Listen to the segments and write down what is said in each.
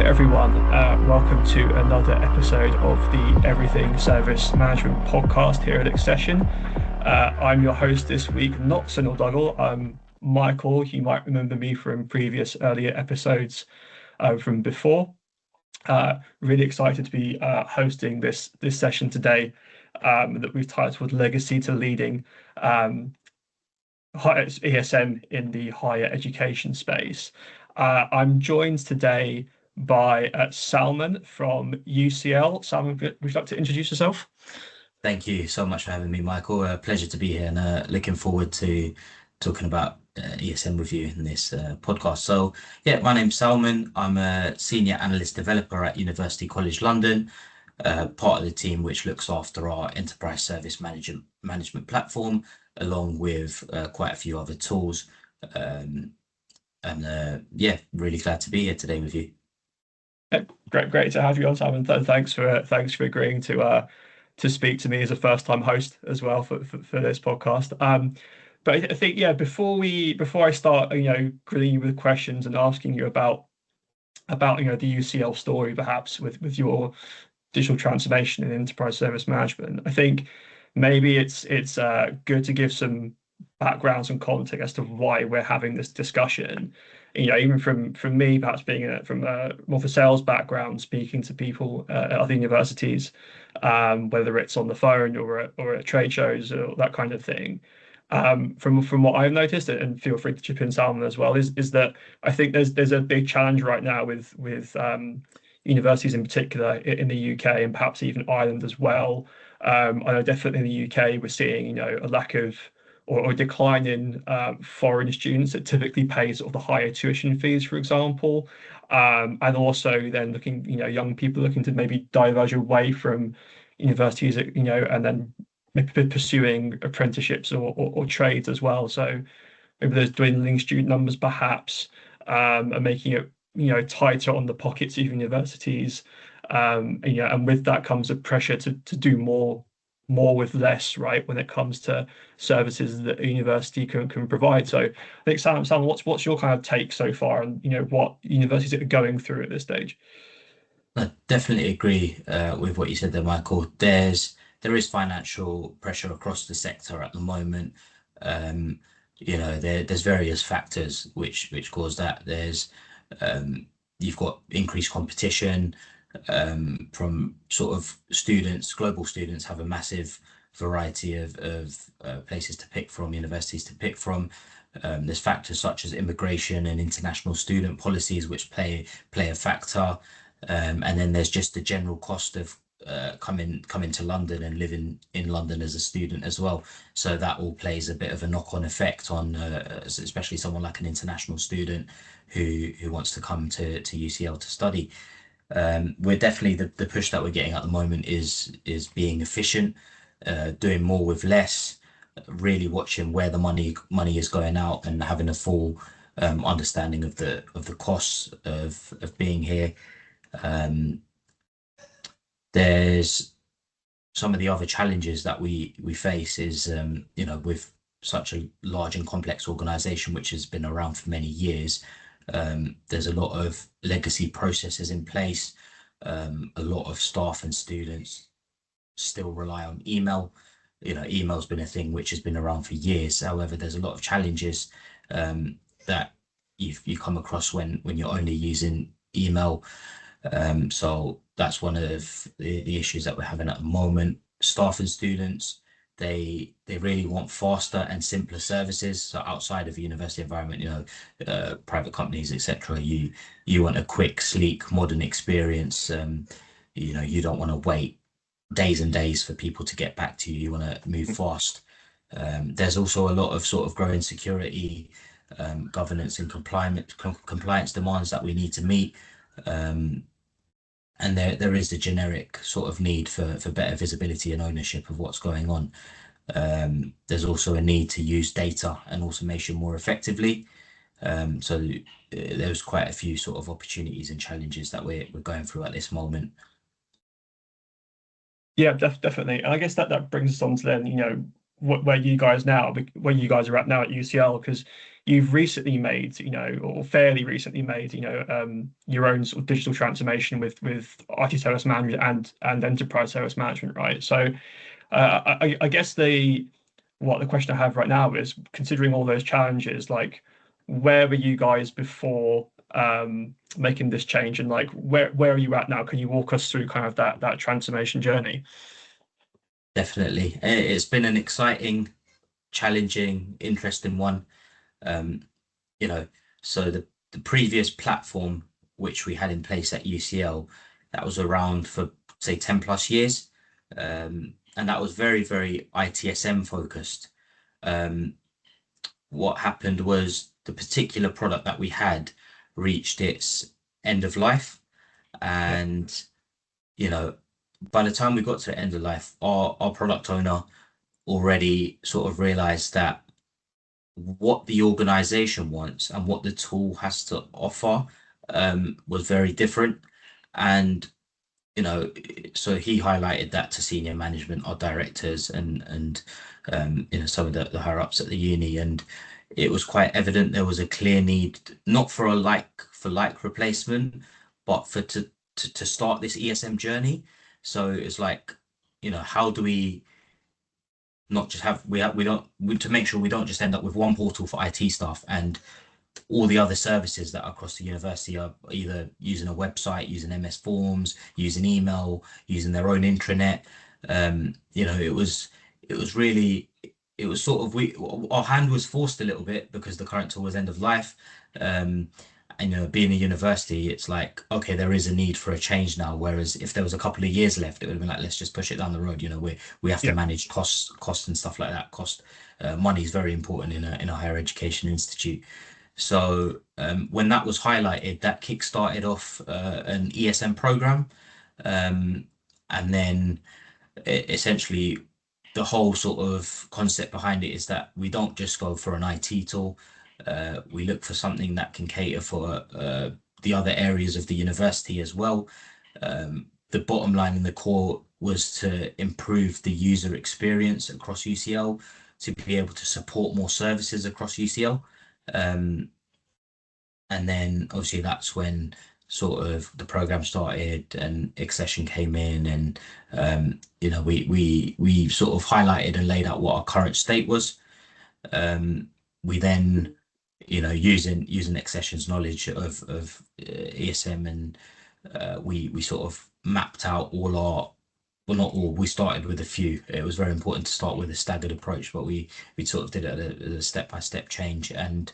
everyone. Welcome to another episode of the Everything Service Management podcast here at Xcession. I'm your host this week, not Sunil Duggal. I'm Michael. You might remember me from previous earlier episodes from before. Really excited to be hosting this session today that we've titled Legacy to Leading ITSM in the higher education space. I'm joined today by Salman from UCL. Salman, would you like to introduce yourself? Thank you so much for having me, Michael. Pleasure to be here and looking forward to talking about ESM with you in this podcast. So yeah, my name's Salman. I'm a senior analyst developer at University College London, part of the team which looks after our enterprise service management platform, along with quite a few other tools. Yeah, really glad to be here today with you. Great to have you on, Salman. Thanks for agreeing to speak to me as a first-time host as well for this podcast. But I think before I start, grilling you with questions and asking you about the UCL story, perhaps with your digital transformation and enterprise service management, I think maybe it's good to give some backgrounds and context as to why we're having this discussion. Even from me, perhaps being from more of a sales background, speaking to people at other universities, whether it's on the phone or at trade shows or that kind of thing. From what I've noticed, and feel free to chip in, Salman, as well, is that I think there's a big challenge right now with universities in particular in the UK and perhaps even Ireland as well. I know definitely in the UK we're seeing a lack of or a decline in foreign students that typically pay sort of the higher tuition fees, for example, and also then young people looking to maybe diverge away from universities, and then maybe pursuing apprenticeships or trades as well. So maybe there's dwindling student numbers, perhaps, and making it tighter on the pockets of universities. And with that comes a pressure to do more with less, right, when it comes to services that a university can provide. So I think, Sam, what's your kind of take so far, and what universities are going through at this stage? I definitely agree with what you said there, Michael. There is financial pressure across the sector at the moment. There's various factors which cause that. You've got increased competition from sort of students. Global students have a massive variety of places to pick from, universities to pick from. There's factors such as immigration and international student policies which play a factor. And then there's just the general cost of coming to London and living in London as a student as well. So that all plays a bit of a knock-on effect on especially someone like an international student who wants to come to UCL to study. We're definitely the push that we're getting at the moment is being efficient, doing more with less, really watching where the money is going out and having a full understanding of the costs of being here. There's some of the other challenges that we face is with such a large and complex organization which has been around for many years. There's a lot of legacy processes in place. A lot of staff and students still rely on email. Email's been a thing which has been around for years. However, there's a lot of challenges that you come across when you're only using email. So that's one of the issues that we're having at the moment. Staff and students, they really want faster and simpler services. So outside of the university environment, private companies, etc., you want a quick, sleek, modern experience. You don't want to wait days and days for people to get back to you. You want to move fast. There's also a lot of sort of growing security, governance and compliance demands that we need to meet. And there is the generic sort of need for better visibility and ownership of what's going on. There's also a need to use data and automation more effectively. So there's quite a few sort of opportunities and challenges that we're going through at this moment. Yeah, definitely. And I guess that brings us on to then, where you guys are at now at UCL, because you've recently made, or fairly recently made, your own sort of digital transformation with IT service management and enterprise service management, right? So I guess the question I have right now is, considering all those challenges, like, where were you guys before making this change, and like where are you at now? Can you walk us through kind of that transformation journey? Definitely. It's been an exciting, challenging, interesting one. Um, you know, so the previous platform which we had in place at UCL, that was around for say 10 plus years. And that was very, very ITSM focused. Um, what happened was the particular product that we had reached its end of life. Yeah, And, you know, by the time we got to the end of life, our product owner already sort of realized that what the organization wants and what the tool has to offer was very different. And, you know, so he highlighted that to senior management, our directors, and some of the higher ups at the uni. And it was quite evident there was a clear need, not for a like for like replacement, but for to start this ESM journey. So it's like, how do we not just have we don't to make sure we don't just end up with one portal for IT staff and all the other services that are across the university are either using a website, using MS Forms, using email, using their own intranet. It was really, it was sort of, our hand was forced a little bit because the current tool was end of life. Um, and being a university, it's like, okay, there is a need for a change now. Whereas if there was a couple of years left, it would have been like, let's just push it down the road. We have to yeah. manage costs and stuff like that. Money is very important in a higher education institute. So when that was highlighted, that kick-started off an ESM program. And then essentially the whole sort of concept behind it is that we don't just go for an IT tool. We look for something that can cater for the other areas of the university as well. The bottom line in the core was to improve the user experience across UCL, to be able to support more services across UCL. And then obviously that's when sort of the program started and Xcession came in, and we sort of highlighted and laid out what our current state was. We then, using Xcession's knowledge of ESM, and we sort of mapped out all our, well, not all, we started with a few. It was very important to start with a staggered approach, but we sort of did it as a step-by-step change, and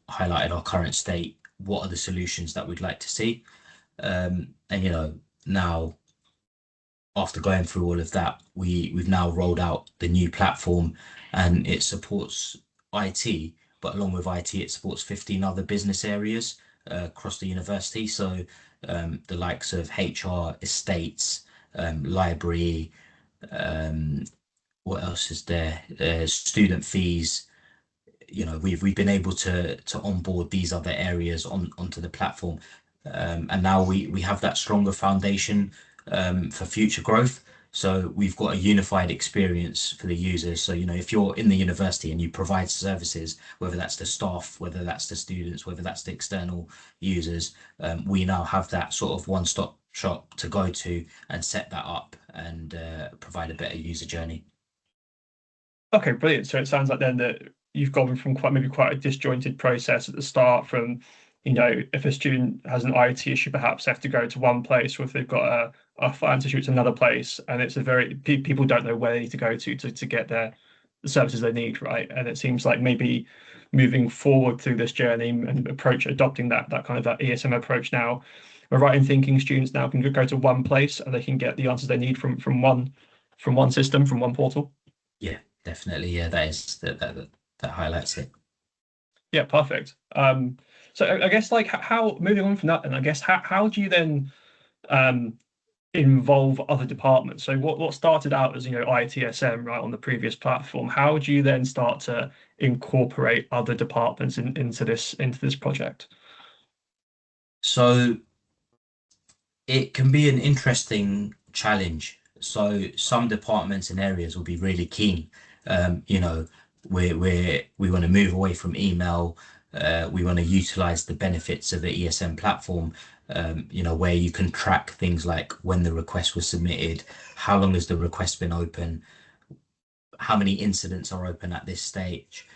highlighted our current state, what are the solutions that we'd like to see. And now, after going through all of that, we've now rolled out the new platform, and it supports IT, but along with IT, it supports 15 other business areas across the university. So the likes of HR, estates, library, what else is there? Student fees. We've been able to onboard these other areas onto the platform, and now we have that stronger foundation for future growth. So we've got a unified experience for the users. So if you're in the university and you provide services, whether that's to staff, whether that's to students, whether that's to external users, we now have that sort of one-stop shop to go to and set that up and provide a better user journey. Okay, brilliant. So it sounds like then that you've gone from quite a disjointed process at the start, from, if a student has an IT issue, perhaps they have to go to one place, or if they've got a finance issue, it's another place, and it's people don't know where they need to go to get the services they need, right? And it seems like maybe moving forward through this journey and adopting that kind of that ESM approach now, we're right in thinking students now can go to one place and they can get the answers they need from one system, from one portal. Yeah, definitely. Yeah, that highlights it. Yeah, perfect. So I guess, like, how, moving on from that, then I guess how do you then involve other departments? So what started out as ITSM, right, on the previous platform, how do you then start to incorporate other departments into this project? So it can be an interesting challenge. So some departments and areas will be really keen. You know, we want to move away from email. We want to utilize the benefits of the ESM platform. You know, where you can track things like when the request was submitted, how long has the request been open, how many incidents are open at this stage,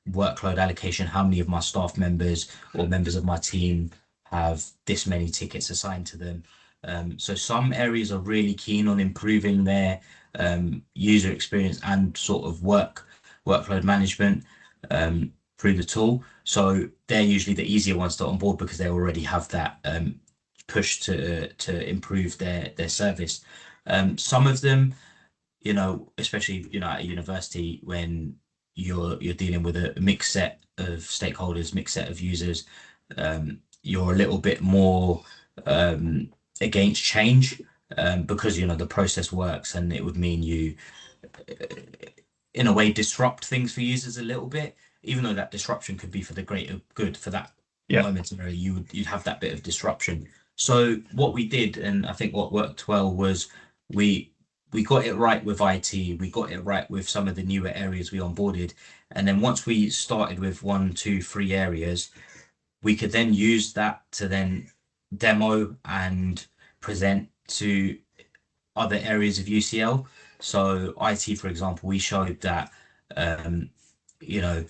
workload allocation, how many of my staff members or members of my team have this many tickets assigned to them. So some areas are really keen on improving their user experience and sort of workload management through the tool. So they're usually the easier ones to onboard because they already have that push to improve their service. Some of them, you know, especially, you know, at a university when you're dealing with a mixed set of stakeholders, mixed set of users, you're a little bit more against change because, you know, the process works and it would mean you, in a way, disrupt things for users a little bit, even though that disruption could be for the greater good for that moment, where you'd have that bit of disruption. So what we did, and I think what worked well, was we got it right with IT, we got it right with some of the newer areas we onboarded, and then once we started with 1, 2, 3 areas, we could then use that to then demo and present to other areas of UCL. So IT, for example, we showed that you know,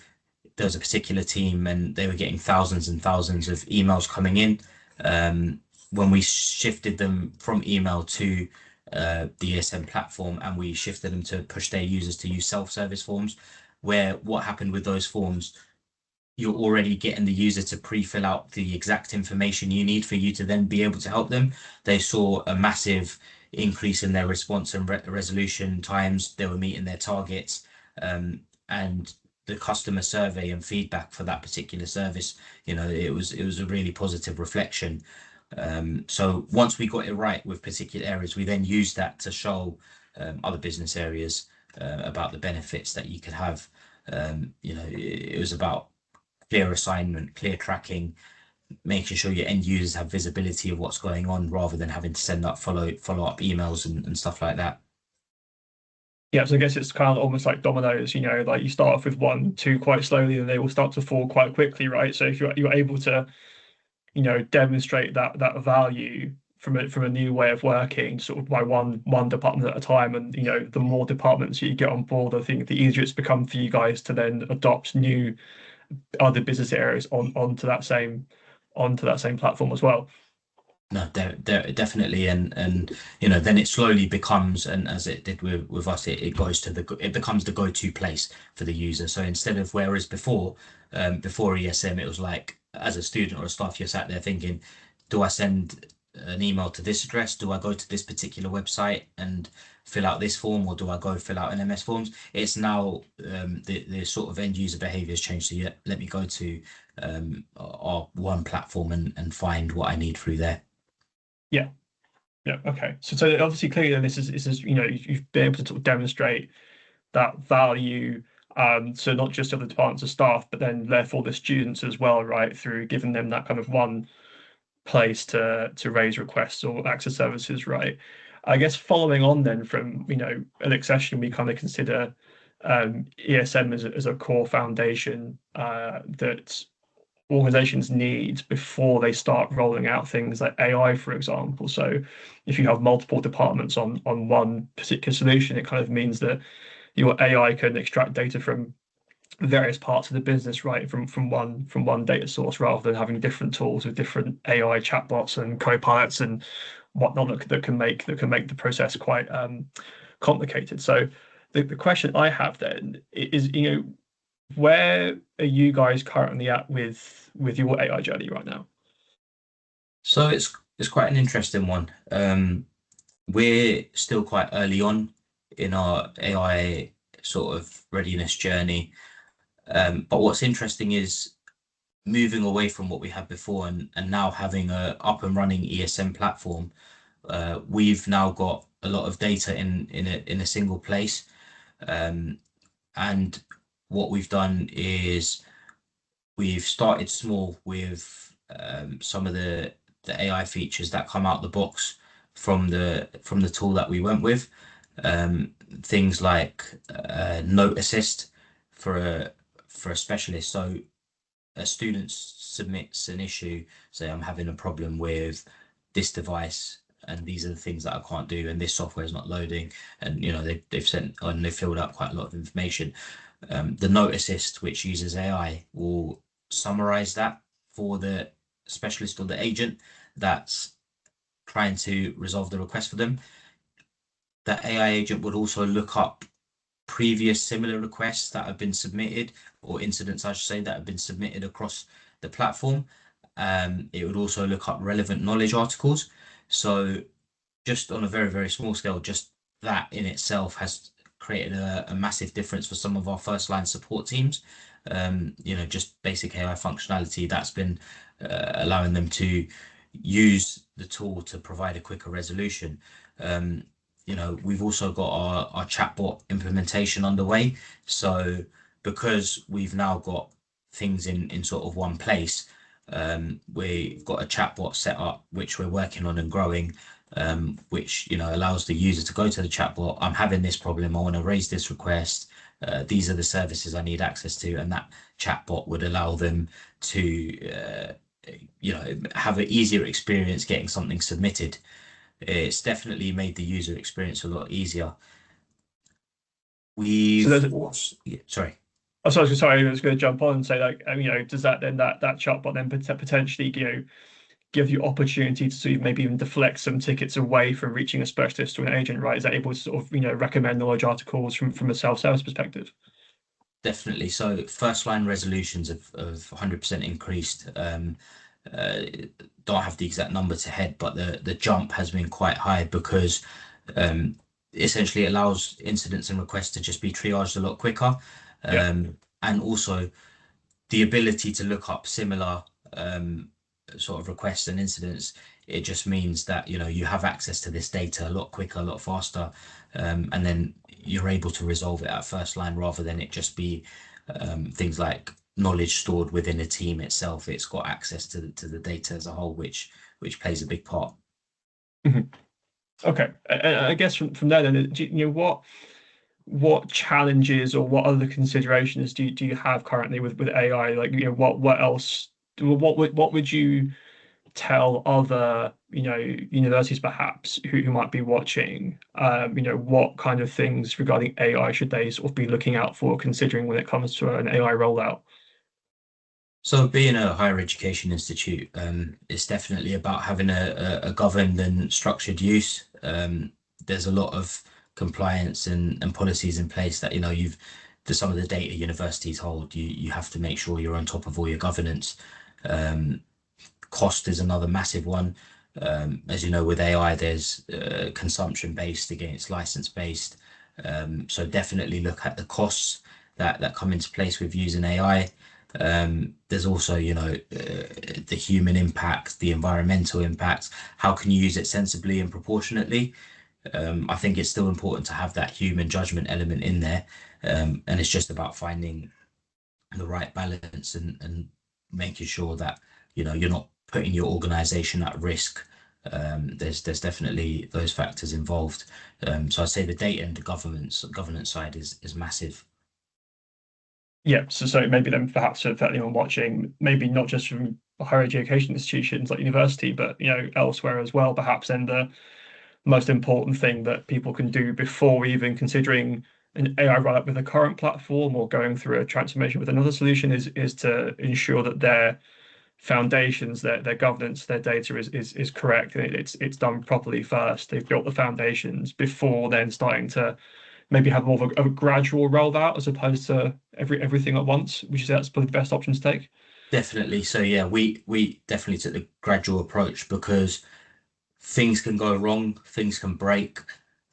there was a particular team and they were getting thousands and thousands of emails coming in. When we shifted them from email to the ESM platform, and we shifted them to push their users to use self-service forms, where what happened with those forms, you're already getting the user to pre-fill out the exact information you need for you to then be able to help them. They saw a massive increase in their response and resolution times. They were meeting their targets, and the customer survey and feedback for that particular service, you know, it was a really positive reflection. So once we got it right with particular areas, we then used that to show other business areas about the benefits that you could have. You know, it was about clear assignment, clear tracking, making sure your end users have visibility of what's going on rather than having to send up follow-up emails and stuff like that. Yeah, so I guess it's kind of almost like dominoes, you know, like you start off with 1, 2 quite slowly, and they will start to fall quite quickly, right? So if you're able to, you know, demonstrate that value from a new way of working, sort of by one department at a time, and you know, the more departments you get on board, I think the easier it's become for you guys to then adopt new other business areas onto that same platform as well. No, definitely, and you know, then it slowly becomes, and as it did with us, it goes to it becomes the go-to place for the user. So instead of, whereas before ESM, it was like, as a student or a staff, you're sat there thinking, do I send an email to this address? Do I go to this particular website and fill out this form, or do I go fill out an MS forms? It's now the sort of end user behavior has changed. So yeah, let me go to our one platform and find what I need through there. Yeah. Yeah. Okay. So obviously, clearly, then this is, you know, you've been able to sort of demonstrate that value. So not just of the departments of staff, but then therefore the students as well, right? Through giving them that kind of one place to raise requests or access services, right? I guess following on then from, you know, an Xcession, we kind of consider ESM as a core foundation that organizations need before they start rolling out things like AI, for example. So if you have multiple departments on one particular solution, it kind of means that your AI can extract data from various parts of the business, right, from one data source, rather than having different tools with different AI chatbots and co-pilots and whatnot that can make the process quite complicated. So the question I have then is, you know, where are you guys currently at with your AI journey right now? So it's quite an interesting one. We're still quite early on in our AI sort of readiness journey. But what's interesting is moving away from what we had before and now having a up and running ESM platform. We've now got a lot of data in a single place. And what we've done is we've started small with some of the AI features that come out the box from the tool that we went with. Things like note assist for a specialist. So a student submits an issue, say I'm having a problem with this device and these are the things that I can't do and this software is not loading, and they've sent and they've filled out quite a lot of information. The note assist, which uses AI, will summarize that for the specialist or the agent that's trying to resolve the request for them. That AI agent would also look up previous similar requests that have been submitted, or incidents, I should say, that have been submitted across the platform. It would also look up relevant knowledge articles. So just on a very, very small scale, just that in itself has created a massive difference for some of our first line support teams. Just basic AI functionality that's been allowing them to use the tool to provide a quicker resolution. We've also got our chatbot implementation underway. So because we've now got things in sort of one place, we've got a chatbot set up, which we're working on and growing, which allows the user to go to the chatbot. I'm having this problem. I want to raise this request. These are the services I need access to, and that chatbot would allow them to have an easier experience getting something submitted. It's definitely made the user experience a lot easier. Sorry. Oh, sorry, I was going to jump on and say, like, does that then that chatbot then potentially give you opportunity to sort of maybe even deflect some tickets away from reaching a specialist or an agent, right? Is that able to sort of recommend knowledge articles from a self-service perspective? Definitely. So first line resolutions have 100% increased. Don't have the exact number to head, but the jump has been quite high because essentially it allows incidents and requests to just be triaged a lot quicker. And also the ability to look up similar sort of requests and incidents. It just means that you have access to this data a lot quicker, a lot faster, and then you're able to resolve it at first line rather than it just be things like knowledge stored within a team itself. It's got access to the data as a whole, which plays a big part. Mm-hmm. Okay, and I guess from there then, what challenges or what other considerations do you have currently with AI? Like, what else? What would you tell other universities perhaps who might be watching? What kind of things regarding AI should they sort of be looking out for, considering when it comes to an AI rollout? So being a higher education institute, it's definitely about having a governed and structured use. There's a lot of compliance and policies in place that for some of the data universities hold. You have to make sure you're on top of all your governance. Cost is another massive one. As you know, with AI, there's consumption based against license based. So definitely look at the costs that come into place with using AI. There's also the human impact, the environmental impact. How can you use it sensibly and proportionately? I think it's still important to have that human judgment element in there, and it's just about finding the right balance and making sure that you're not putting your organization at risk. There's definitely those factors involved. So I'd say the data and the governance side is massive. Yeah, so maybe then perhaps for anyone watching, maybe not just from higher education institutions like university, but elsewhere as well, perhaps then the most important thing that people can do before even considering an AI rollout with a current platform or going through a transformation with another solution is to ensure that their foundations, their governance, their data is correct, and it's done properly first. They've built the foundations before then starting to maybe have more of a gradual rollout as opposed to everything at once, which is that's probably the best option to take. Definitely. So yeah, we definitely took the gradual approach because things can go wrong, things can break,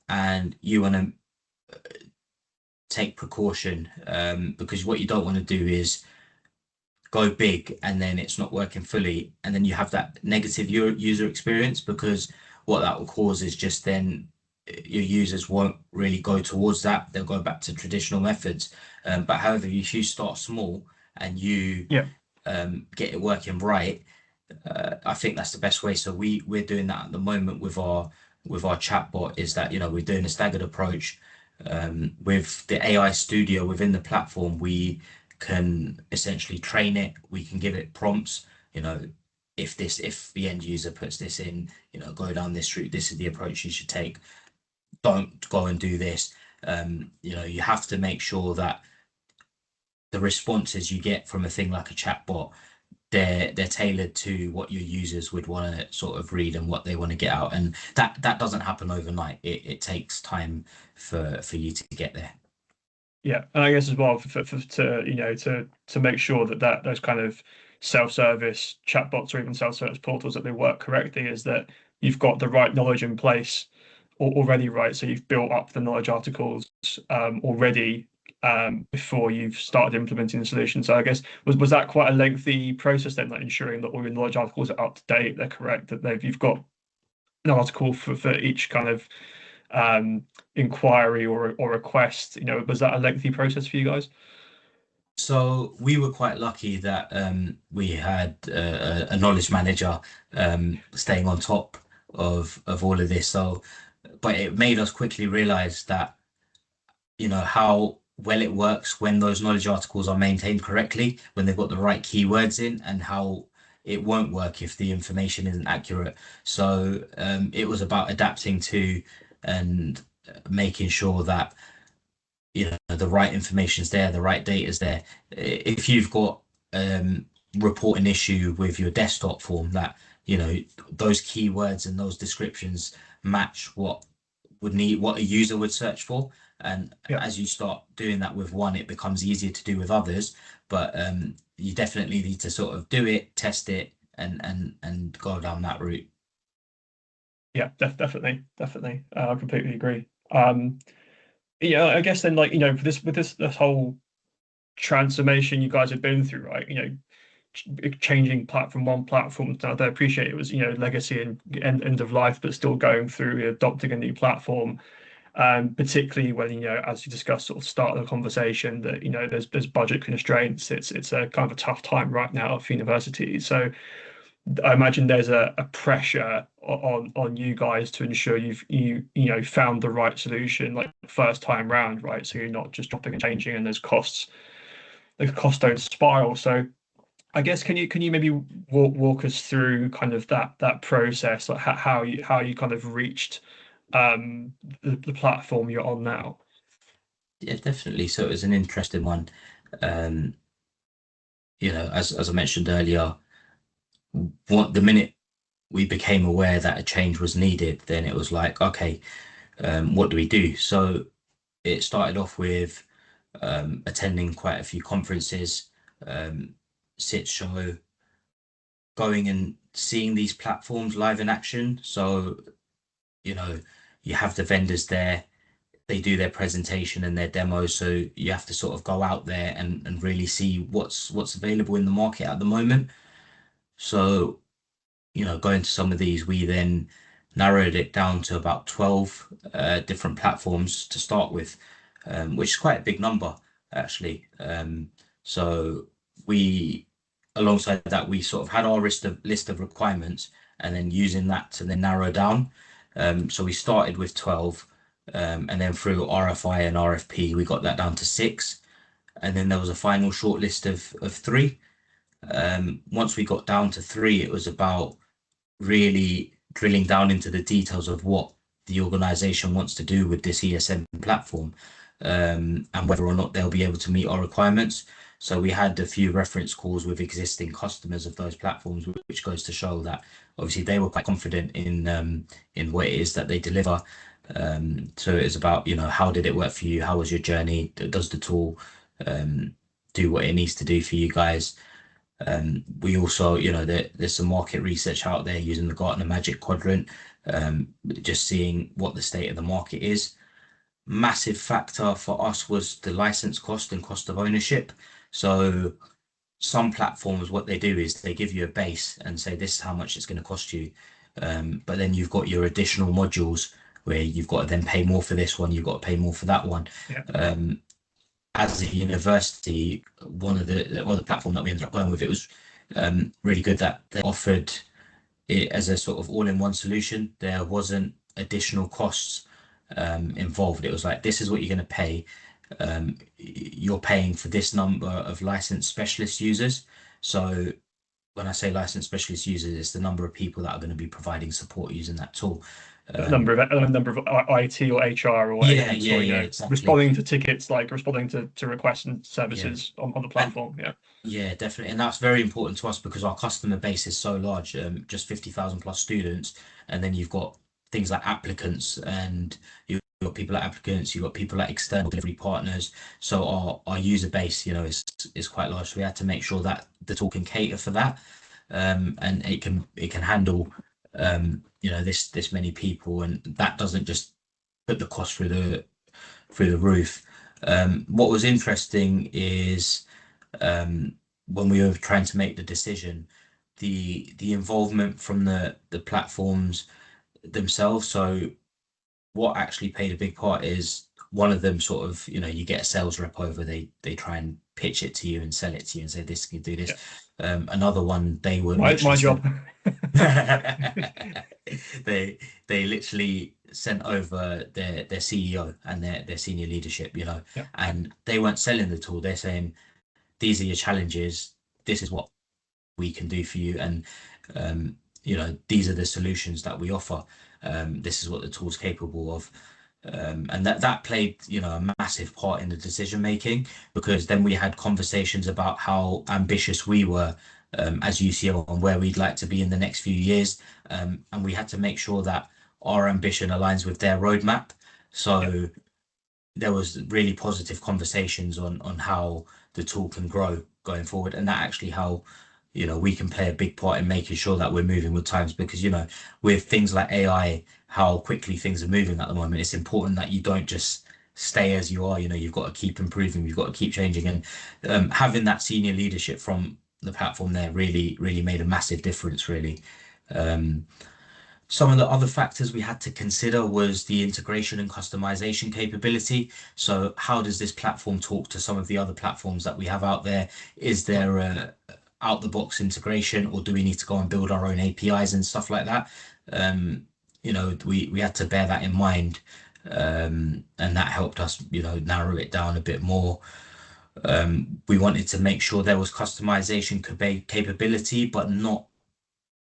and you want to take precaution, because what you don't want to do is go big and then it's not working fully, and then you have that negative user experience, because what that will cause is just then your users won't really go towards that. They'll go back to traditional methods. But however, if you start small and you get it working right, I think that's the best way. So we're doing that at the moment with our with our chatbot is that, we're doing a staggered approach. With the AI studio within the platform, we can essentially train it. We can give it prompts, if the end user puts this in, go down this route, this is the approach you should take. Don't go and do this. You have to make sure that the responses you get from a thing like a chatbot, they're tailored to what your users would want to sort of read and what they want to get out, and that doesn't happen overnight. It takes time for you to get there. Yeah, and I guess as well to make sure that those kind of self-service chatbots or even self-service portals that they work correctly is that you've got the right knowledge in place already, right? So you've built up the knowledge articles already before you've started implementing the solution. So I guess was that quite a lengthy process then, like ensuring that all your knowledge articles are up to date, they're correct, that you've got an article for each kind of inquiry or request? Was that a lengthy process for you guys? So we were quite lucky that we had a knowledge manager staying on top of all of this. So, but it made us quickly realize that how well it works when those knowledge articles are maintained correctly, when they've got the right keywords in, and how it won't work if the information isn't accurate. So it was about adapting to and making sure that the right information is there, the right data is there. If you've got report an issue with your desktop form that those keywords and those descriptions match what a user would search for, and as you start doing that with one, it becomes easier to do with others. But you definitely need to sort of do it, test it, and go down that route. Yeah, definitely. I completely agree. I guess then, like, with this whole transformation you guys have been through, right? Changing platform one platform to another. I appreciate it was legacy and end of life, but still going through adopting a new platform. Particularly when as you discussed sort of start of the conversation, that there's budget constraints. It's a kind of a tough time right now for universities. So I imagine there's a pressure on you guys to ensure you found the right solution like first time round, right? So you're not just dropping and changing, and there's costs. The costs don't spiral. So I guess can you maybe walk us through kind of that process, like how you kind of reached the platform you're on now? Yeah, definitely. So it was an interesting one. Um, as I mentioned earlier, the minute we became aware that a change was needed, then it was like, okay, what do we do? So it started off with attending quite a few conferences, SIT show, going and seeing these platforms live in action. So, you have the vendors there, they do their presentation and their demos. So you have to sort of go out there and really see what's available in the market at the moment. So, going to some of these, we then narrowed it down to about 12 different platforms to start with, which is quite a big number, actually. So alongside that, we sort of had our list of requirements, and then using that to then narrow down. So we started with 12, and then through RFI and RFP, we got that down to 6. And then there was a final shortlist of 3. Once we got down to 3, it was about really drilling down into the details of what the organization wants to do with this ESM platform, and whether or not they'll be able to meet our requirements. So we had a few reference calls with existing customers of those platforms, which goes to show that obviously they were quite confident in what it is that they deliver. So it's about, how did it work for you? How was your journey? Does the tool do what it needs to do for you guys? We also, there's some market research out there using the Gartner Magic Quadrant, just seeing what the state of the market is. Massive factor for us was the license cost and cost of ownership. So some platforms, what they do is they give you a base and say, this is how much it's going to cost you. But then you've got your additional modules where you've got to then pay more for this one, you've got to pay more for that one. Yeah. As a university, one of the platform that we ended up going with, it was really good that they offered it as a sort of all-in-one solution. There wasn't additional costs involved. It was like, this is what you're going to pay. You're paying for this number of licensed specialist users. So when I say licensed specialist users, it's the number of people that are going to be providing support using that tool. A number of IT or HR or Yeah, agents, yeah, or yeah, exactly. responding to tickets, like responding to requests and Yeah. services on the platform. Yeah. Yeah, definitely. And that's very important to us because our customer base is so large, just 50,000 plus students. And then you've got things like applicants, and you've got people like applicants, you've got people like external delivery partners. So our user base, is quite large. So we had to make sure that the tool can cater for that. And it can handle this many people, and that doesn't just put the cost through the roof. What was interesting is when we were trying to make the decision, the involvement from the platforms themselves. So what actually played a big part is one of them sort of, you get a sales rep over, they try and pitch it to you and sell it to you and say, this can do this. Yeah. Another one, they were my job. they literally sent over their CEO and their senior leadership, Yeah. and they weren't selling the tool. They're saying, these are your challenges. This is what we can do for you. And, these are the solutions that we offer. This is what the tool's capable of. And that played, a massive part in the decision making, because then we had conversations about how ambitious we were as UCL and where we'd like to be in the next few years. And we had to make sure that our ambition aligns with their roadmap. So there was really positive conversations on how the tool can grow going forward, and that actually how we can play a big part in making sure that we're moving with times, because with things like AI, how quickly things are moving at the moment, it's important that you don't just stay as you are. You've got to keep improving, you've got to keep changing, and having that senior leadership from the platform there really made a massive difference, really. Some of the other factors we had to consider was the integration and customization capability. So how does this platform talk to some of the other platforms that we have out there? Is there a out the box integration, or do we need to go and build our own APIs and stuff like that? We had to bear that in mind, and that helped us, narrow it down a bit more. We wanted to make sure there was customization capability, but not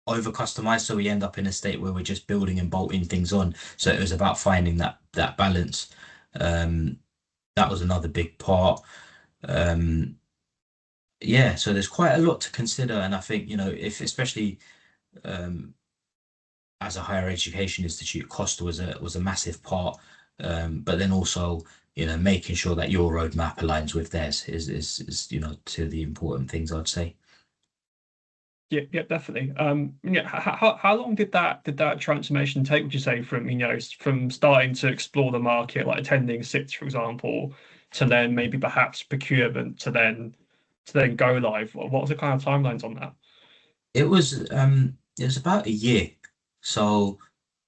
over customized, so we end up in a state where we're just building and bolting things on. So it was about finding that balance. That was another big part. So there's quite a lot to consider, and I think if especially as a higher education institute, cost was a massive part, but then also making sure that your roadmap aligns with theirs is two of the important things, I'd say. Yeah, definitely. How long did that transformation take, would you say, from starting to explore the market, like attending SITs, for example, to then maybe perhaps procurement, to then go live? What was the kind of timelines on that? It was about a year. So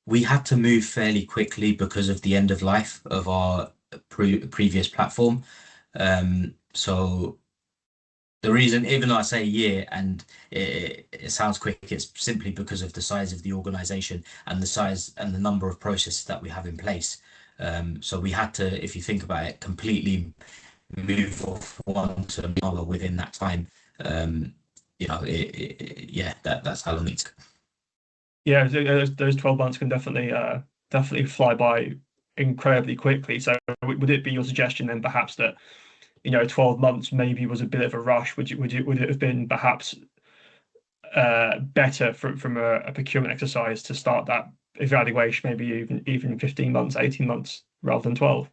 we had to move fairly quickly because of the end of life of our previous platform. So the reason, even though I say a year and it sounds quick, it's simply because of the size of the organization and the size and the number of processes that we have in place. So we had to, if you think about it, completely move off one to another within that time. That's how long it took. Yeah, those 12 months can definitely fly by incredibly quickly. So would it be your suggestion then perhaps that 12 months maybe was a bit of a rush? Would it have been perhaps better from a procurement exercise to start that evaluation maybe even 15 months, 18 months rather than 12?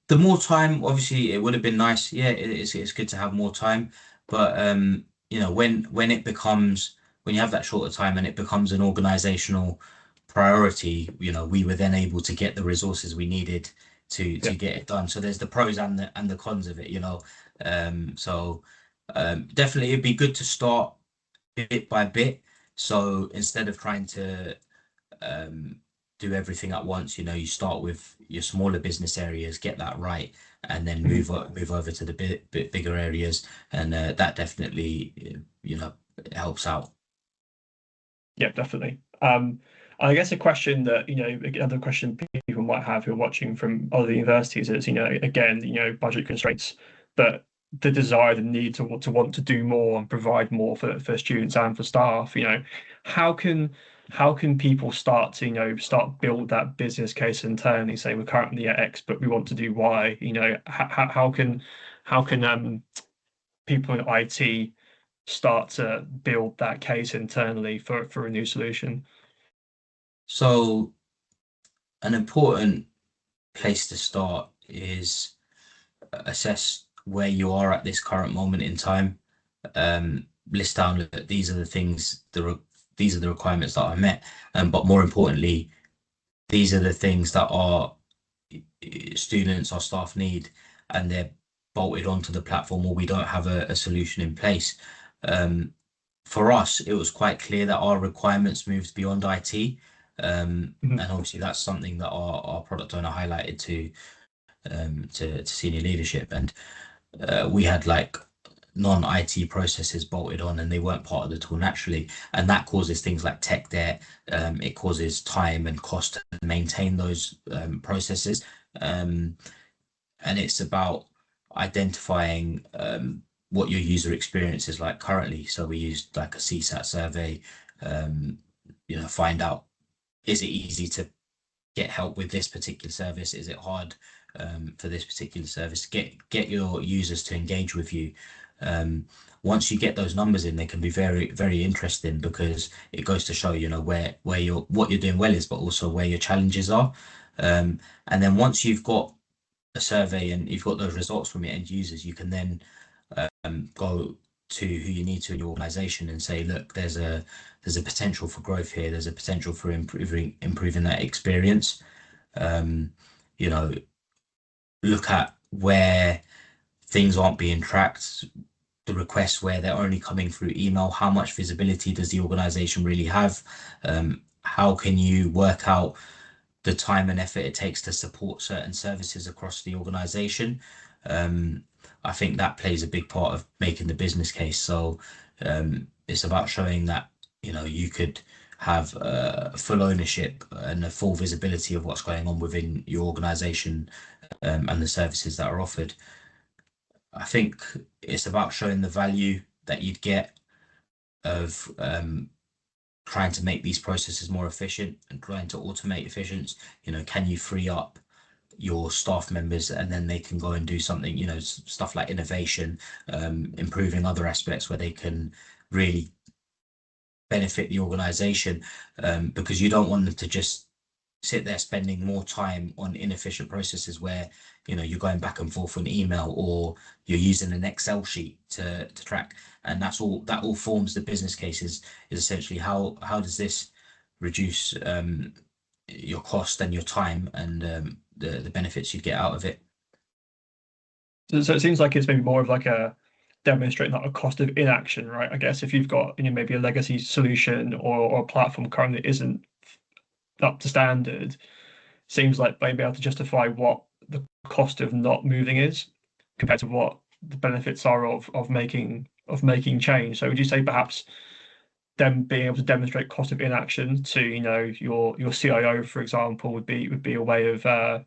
The more time, obviously, it would have been nice. Yeah, it's good to have more time, but when it becomes, when you have that shorter time and it becomes an organizational priority, we were then able to get the resources we needed to get it done. So there's the pros and the cons of it, definitely it'd be good to start bit by bit. So instead of trying to do everything at once, you start with your smaller business areas, get that right, and then move over to the bit bigger areas, and that definitely helps out. Yeah, definitely. I guess a question that, another question people might have who are watching from other universities is, again, budget constraints, but the desire, the need to want to do more and provide more for students and for staff. How can how can people start to, start build that business case internally, say we're currently at X, but we want to do Y. How can people in IT start to build that case internally for a new solution? So an important place to start is assess where you are at this current moment in time. List down that these are the things, these are the requirements that are met, but more importantly, these are the things that our students, our staff need, and they're bolted onto the platform, or we don't have a solution in place. For us, it was quite clear that our requirements moved beyond IT. And obviously that's something that our product owner highlighted to senior leadership, and we had like non-IT processes bolted on and they weren't part of the tool naturally, and that causes things like tech debt. It causes time and cost to maintain those processes, and it's about identifying what your user experience is like currently. So we used like a CSAT survey, find out, is it easy to get help with this particular service? Is it hard for this particular service? Get your users to engage with you. Once you get those numbers in, they can be very, very interesting, because it goes to show, where what you're doing well is, but also where your challenges are. And then once you've got a survey and you've got those results from your end users, you can then go to who you need to in your organization and say, look, there's a potential for growth here. There's a potential for improving that experience. Look at where things aren't being tracked, the requests where they're only coming through email. How much visibility does the organization really have? How can you work out the time and effort it takes to support certain services across the organization? I think that plays a big part of making the business case. So it's about showing that, you could have full ownership and a full visibility of what's going on within your organization and the services that are offered. I think it's about showing the value that you'd get of trying to make these processes more efficient and trying to automate efficiency. Can you free up your staff members and then they can go and do something, stuff like innovation, improving other aspects where they can really benefit the organization, because you don't want them to just sit there spending more time on inefficient processes where you're going back and forth on email, or you're using an Excel sheet to track. And that all forms the business cases, is essentially how does this reduce your cost and your time and the benefits you get out of it. So it seems like it's maybe more of like a demonstrating like a cost of inaction, right? I guess if you've got maybe a legacy solution or a platform currently isn't up to standard, seems like maybe able to justify what the cost of not moving is compared to what the benefits are of making change. So would you say perhaps them being able to demonstrate cost of inaction to your CIO, for example, would be a way of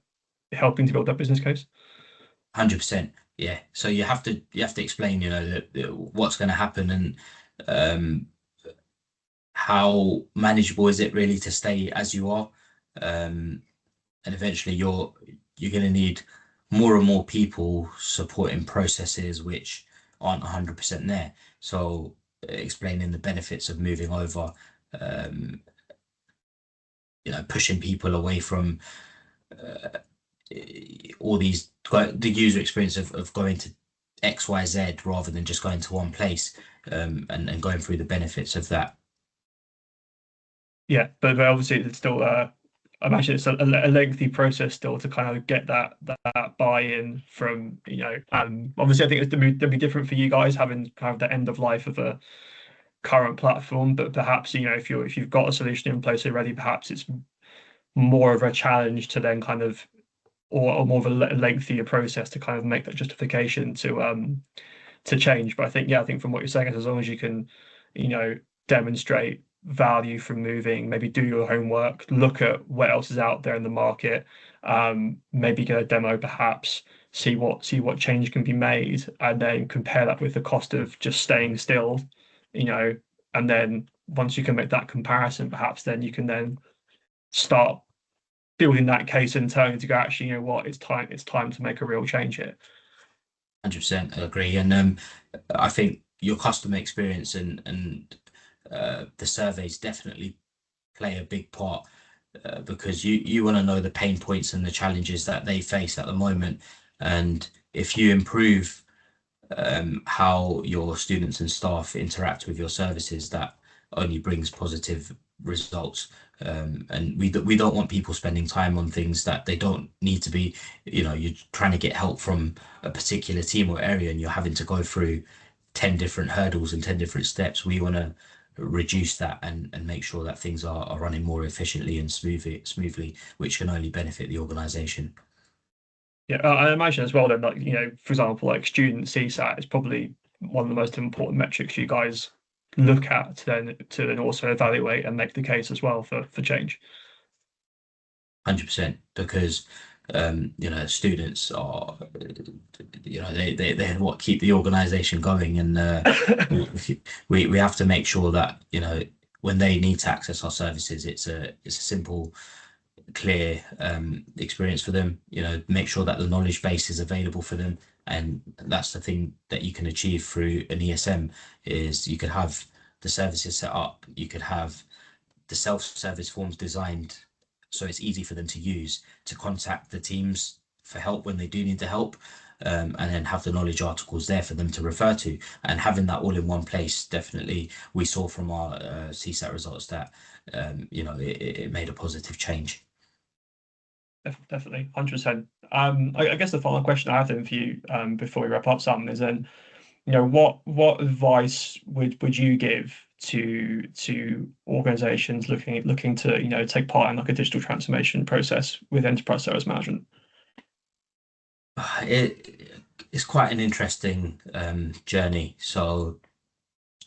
helping to build that business case? 100%. Yeah. So you have to explain, what's going to happen, and how manageable is it really to stay as you are. And eventually you're going to need more and more people supporting processes which aren't 100% there. So explaining the benefits of moving over, pushing people away from all these, the user experience of going to XYZ rather than just going to one place, and going through the benefits of that. Yeah, but obviously it's still I imagine it's a lengthy process still to kind of get that buy-in from obviously I think it'd be different for you guys having kind of the end of life of a current platform, but perhaps if you've got a solution in place already, perhaps it's more of a challenge to then kind of or more of a lengthier process to kind of make that justification to change. But I think from what you're saying is as long as you can demonstrate value from moving, maybe do your homework, look at what else is out there in the market, maybe get a demo perhaps, see what change can be made, and then compare that with the cost of just staying still, and then once you can make that comparison, perhaps then you can then start building that case internally to go, actually, what, it's time to make a real change here. 100%, I agree. And I think your customer experience and the surveys definitely play a big part, because you want to know the pain points and the challenges that they face at the moment. And if you improve how your students and staff interact with your services, that only brings positive results. And we don't want people spending time on things that they don't need to be. You're trying to get help from a particular team or area, and you're having to go through 10 different hurdles and 10 different steps. We want to reduce that and make sure that things are running more efficiently and smoothly, which can only benefit the organization. Yeah, I imagine as well then, like, for example, like student CSAT is probably one of the most important metrics you guys look at to then also evaluate and make the case as well for change. 100%, because students are, they what keep the organization going, and we have to make sure that when they need to access our services, it's a simple, clear experience for them. Make sure that the knowledge base is available for them, and that's the thing that you can achieve through an ESM. Is you could have the services set up, you could have the self-service forms designed so it's easy for them to use to contact the teams for help when they do need the help, and then have the knowledge articles there for them to refer to. And having that all in one place, definitely we saw from our CSAT results that it made a positive change. Definitely, 100%. I guess the final question I have then for you, before we wrap up, Sam, is then, what advice would you give to organizations looking to take part in like a digital transformation process with enterprise service management? It's quite an interesting journey. So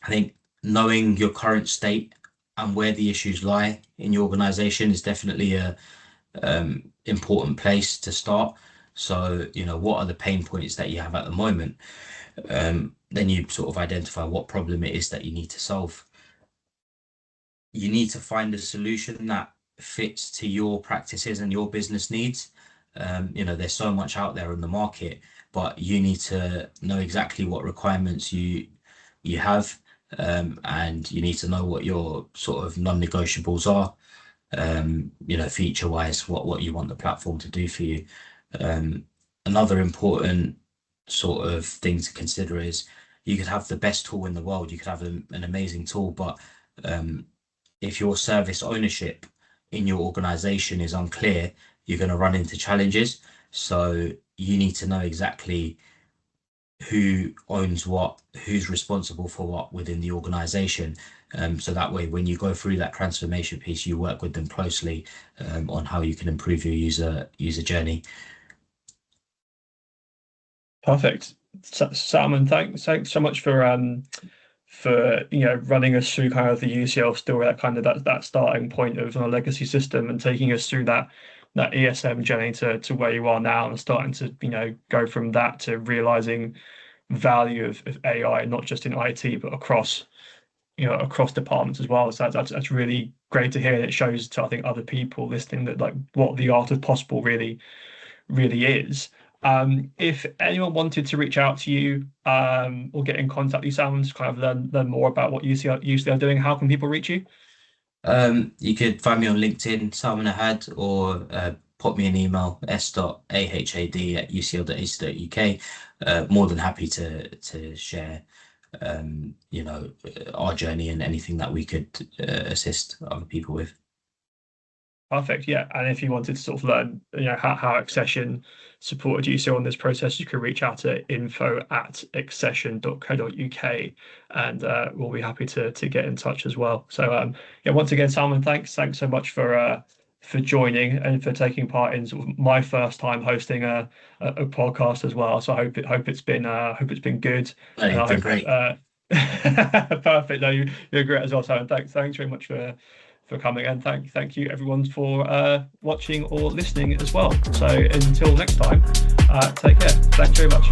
I think knowing your current state and where the issues lie in your organization is definitely a important place to start. So what are the pain points that you have at the moment? Then you sort of identify what problem it is that you need to solve. You need to find a solution that fits to your practices and your business needs. There's so much out there in the market, but you need to know exactly what requirements you have, and you need to know what your sort of non-negotiables are. Feature wise, what you want the platform to do for you. Another important sort of thing to consider is you could have the best tool in the world, you could have an amazing tool, but if your service ownership in your organization is unclear, you're going to run into challenges. So you need to know exactly who owns what, who's responsible for what within the organization. So that way, when you go through that transformation piece, you work with them closely on how you can improve your user journey. Perfect. Salman, thanks so much for running us through kind of the UCL story, that starting point of a legacy system, and taking us through that ESM journey to where you are now, and starting to go from that to realizing value of AI, not just in IT but across departments as well. So that's really great to hear, and it shows to, I think, other people listening that like what the art of possible really is. If anyone wanted to reach out to you or get in contact with you, Salman, to kind of learn more about what UCL are doing, how can people reach you? You could find me on LinkedIn, Salman Ahad, or pop me an email, s.ahad@ucl.ac.uk. More than happy to share our journey and anything that we could assist other people with. Perfect. Yeah, and if you wanted to sort of learn, how Xcession supported UCL in this process, you can reach out to info@xcession.co.uk, and we'll be happy to get in touch as well. So once again, Salman, thanks so much for joining and for taking part in sort of my first time hosting a podcast as well. So I hope it's been good. It's been great. Perfect. No, you're great as well, Simon. Thanks very much for coming, and thank you everyone for watching or listening as well. So until next time, take care. Thanks very much.